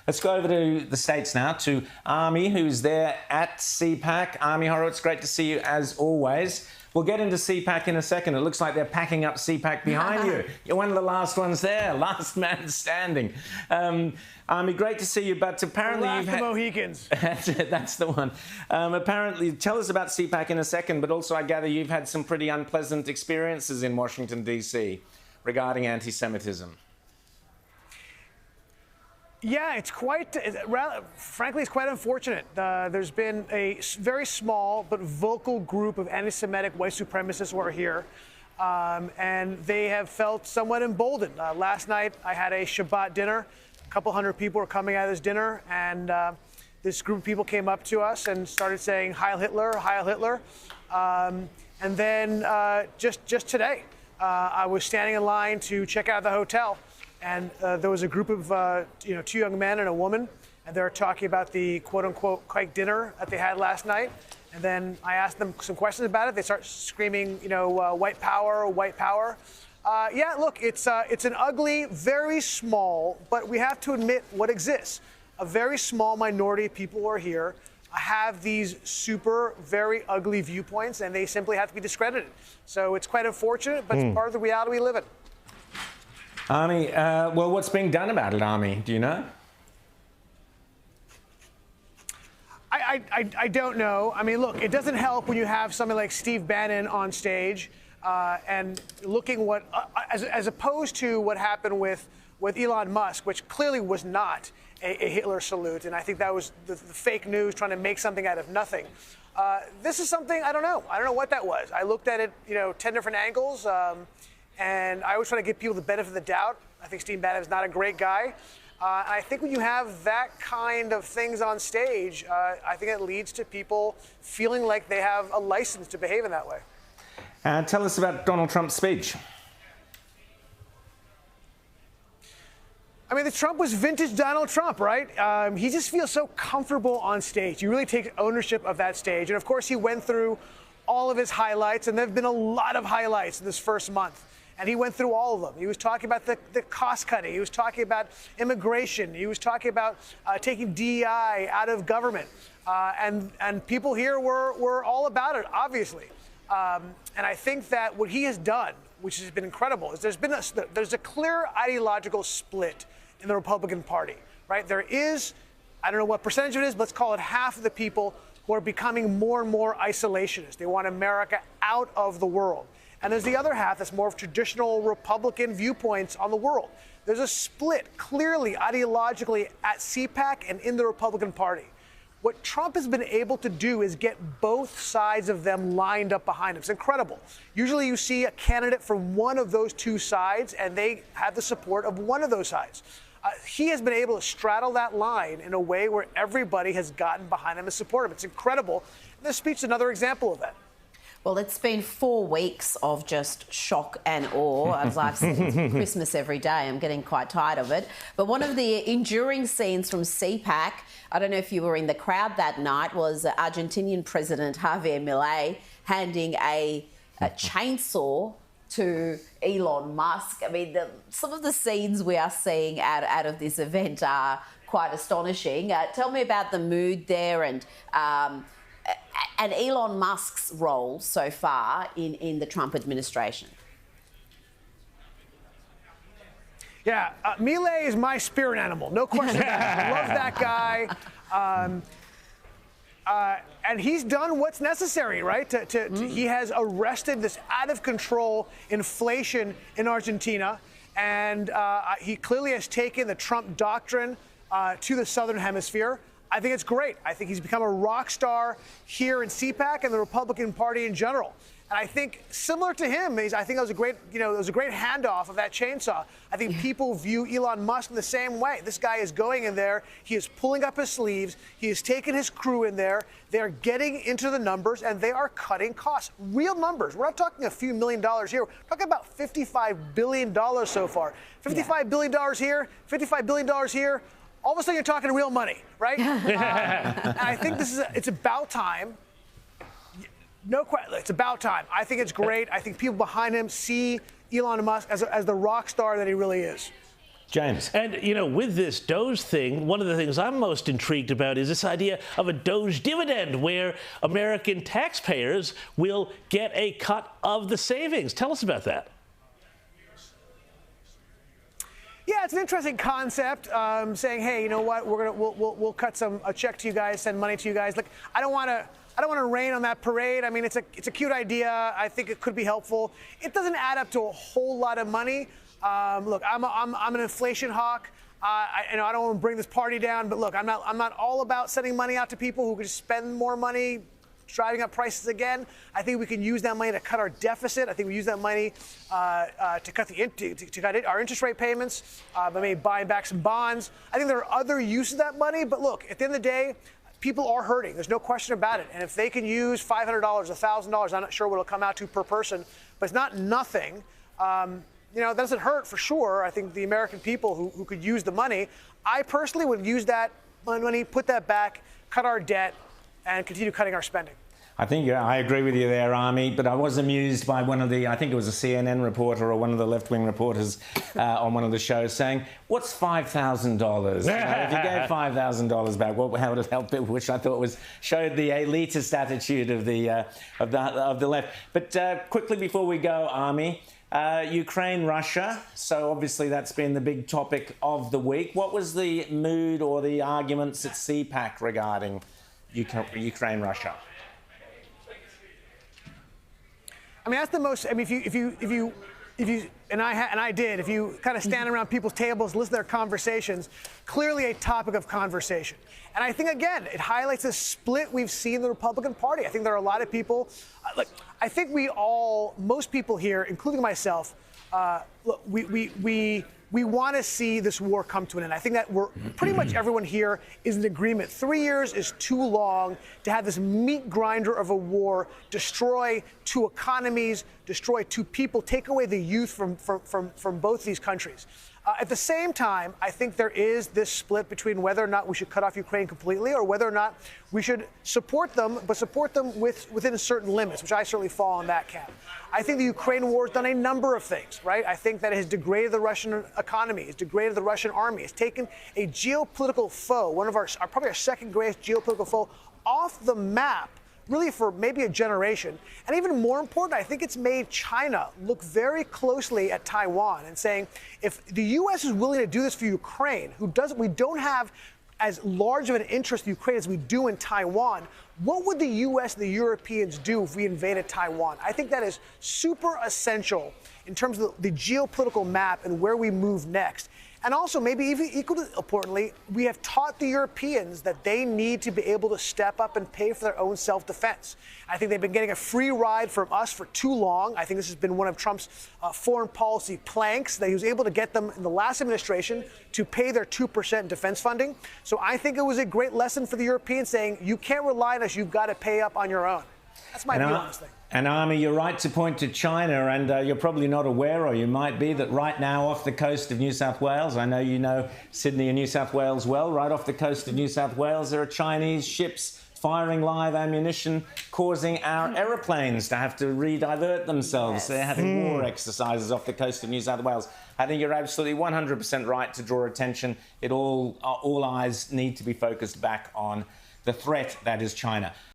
Let's go over to the States now, to Ami, who's there at CPAC. Ami Horowitz, great to see you as always. We'll get into CPAC in a second. It looks like they're packing up CPAC behind you. You're one of the last ones there, last man standing. Ami, great to see you, but apparently you've had... Mohicans. That's the one. Apparently, tell us about CPAC in a second, but also I gather you've had some pretty unpleasant experiences in Washington, D.C. regarding anti-Semitism. Yeah, frankly, it's quite unfortunate. There's been a very small but vocal group of anti-Semitic white supremacists who are here, and they have felt somewhat emboldened. Last night, I had a Shabbat dinner. A couple hundred people were coming out of this dinner, and this group of people came up to us and started saying, "Heil Hitler, Heil Hitler." And then just today, I was standing in line to check out the hotel. And there was a group of, two young men and a woman, and they were talking about the quote-unquote kike dinner that they had last night. And then I asked them some questions about it. They start screaming, white power, white power. Yeah, look, it's an ugly, very small, but we have to admit what exists. A very small minority of people who are here have these very ugly viewpoints, and they simply have to be discredited. So it's quite unfortunate, but it's part of the reality we live in. Ami, well, what's being done about it, Ami? Do you know? I don't know. I mean, look, it doesn't help when you have somebody like Steve Bannon on stage and looking as opposed to what happened with Elon Musk, which clearly was not a Hitler salute, and I think that was the fake news trying to make something out of nothing. This is something I don't know. I don't know what that was. I looked at it, 10 different angles. And I always try to give people the benefit of the doubt. I think Steve Bannon is not a great guy. And I think when you have that kind of things on stage, I think it leads to people feeling like they have a license to behave in that way. Tell us about Donald Trump's speech. I mean, Trump was vintage Donald Trump, right? He just feels so comfortable on stage. He really takes ownership of that stage. And, of course, he went through all of his highlights, and there have been a lot of highlights in this first month. And he went through all of them. He was talking about the cost cutting. He was talking about immigration. He was talking about taking DEI out of government. And people here were all about it, obviously. And I think that what he has done, which has been incredible, is there's a clear ideological split in the Republican Party, right? There is, I don't know what percentage it is, but let's call it half of the people who are becoming more and more isolationist. They want America out of the world. And there's the other half that's more of traditional Republican viewpoints on the world. There's a split, clearly, ideologically, at CPAC and in the Republican Party. What Trump has been able to do is get both sides of them lined up behind him. It's incredible. Usually you see a candidate from one of those two sides, and they have the support of one of those sides. He has been able to straddle that line in a way where everybody has gotten behind him and support him. It's incredible. And this speech is another example of that. Well, it's been 4 weeks of just shock and awe. As I've said, it's Christmas every day. I'm getting quite tired of it. But one of the enduring scenes from CPAC, I don't know if you were in the crowd that night, was Argentinian President Javier Milei handing a chainsaw to Elon Musk. I mean, some of the scenes we are seeing out of this event are quite astonishing. Tell me about the mood there and Elon Musk's role so far in the Trump administration. Yeah, Milei is my spirit animal, no question about it. I love that guy. And he's done what's necessary, right? He has arrested this out-of-control inflation in Argentina, and he clearly has taken the Trump doctrine to the Southern Hemisphere. I think it's great. I think he's become a rock star here in CPAC and the Republican Party in general. And I think similar to him, I think it was a great, it was a great handoff of that chainsaw. I think people view Elon Musk in the same way. This guy is going in there. He is pulling up his sleeves. He has taken his crew in there. They are getting into the numbers, and they are cutting costs. Real numbers. We're not talking a few $1 million here. We're talking about $55 billion so far. $55 billion here, $55 billion here. All of a sudden, you're talking real money, right? And I think it's about time. No question. It's about time. I think it's great. I think people behind him see Elon Musk as the rock star that he really is. James. And, you know, with this DOGE thing, one of the things I'm most intrigued about is this idea of a DOGE dividend where American taxpayers will get a cut of the savings. Tell us about that. Yeah, it's an interesting concept. Saying, hey, you know what? We'll cut a check to you guys, send money to you guys. Look, I don't want to rain on that parade. I mean, it's a cute idea. I think it could be helpful. It doesn't add up to a whole lot of money. Look, I'm an inflation hawk. I don't want to bring this party down, but look, I'm not all about sending money out to people who could just spend more money, driving up prices again. I think we can use that money to cut our deficit. I think we use that money to cut our interest rate payments, by maybe buying back some bonds. I think there are other uses of that money, but look, at the end of the day, people are hurting. There's no question about it. And if they can use $500, $1,000, I'm not sure what it'll come out to per person, but it's not nothing. That doesn't hurt for sure. I think the American people who could use the money, I personally would use that money, put that back, cut our debt, and continue cutting our spending. I think I agree with you there, Ami, but I was amused by I think it was a CNN reporter or one of the left-wing reporters on one of the shows saying, what's $5,000? If you gave $5,000 back, how would it help people? Which I thought showed the elitist attitude of the left. But quickly before we go, Ami, Ukraine, Russia. So obviously that's been the big topic of the week. What was the mood or the arguments at CPAC regarding Ukraine, Russia? I mean, that's the most. I mean, if you and I did. If you kind of stand around people's tables, listen to their conversations, clearly a topic of conversation. And I think again, it highlights the split we've seen in the Republican Party. I think there are a lot of people. Look, I think most people here, including myself, look, we want to see this war come to an end. I think that pretty much everyone here is in agreement. 3 years is too long to have this meat grinder of a war destroy two economies, destroy two people, take away the youth from both these countries. At the same time, I think there is this split between whether or not we should cut off Ukraine completely or whether or not we should support them, but support them within certain limits, which I certainly fall in that camp. I think the Ukraine war has done a number of things, right? I think that it has degraded the Russian economy, it's degraded the Russian army, it's taken a geopolitical foe, probably our second greatest geopolitical foe, off the map, really for maybe a generation. And even more important, I think it's made China look very closely at Taiwan and saying, if the U.S. is willing to do this for Ukraine, we don't have as large of an interest in Ukraine as we do in Taiwan, what would the U.S. and the Europeans do if we invaded Taiwan? I think that is super essential in terms of the geopolitical map and where we move next. And also, maybe even equally importantly, we have taught the Europeans that they need to be able to step up and pay for their own self-defense. I think they've been getting a free ride from us for too long. I think this has been one of Trump's foreign policy planks, that he was able to get them in the last administration to pay their 2% defense funding. So I think it was a great lesson for the Europeans, saying, you can't rely on us, you've got to pay up on your own. That's my view on this thing. And Ami, you're right to point to China, and you're probably not aware, or you might be, that right now off the coast of New South Wales, I know you know Sydney and New South Wales well, right off the coast of New South Wales, there are Chinese ships firing live ammunition, causing our aeroplanes to have to re-divert themselves. Yes. They're having war exercises off the coast of New South Wales. I think you're absolutely 100% right to draw attention. All eyes need to be focused back on the threat that is China.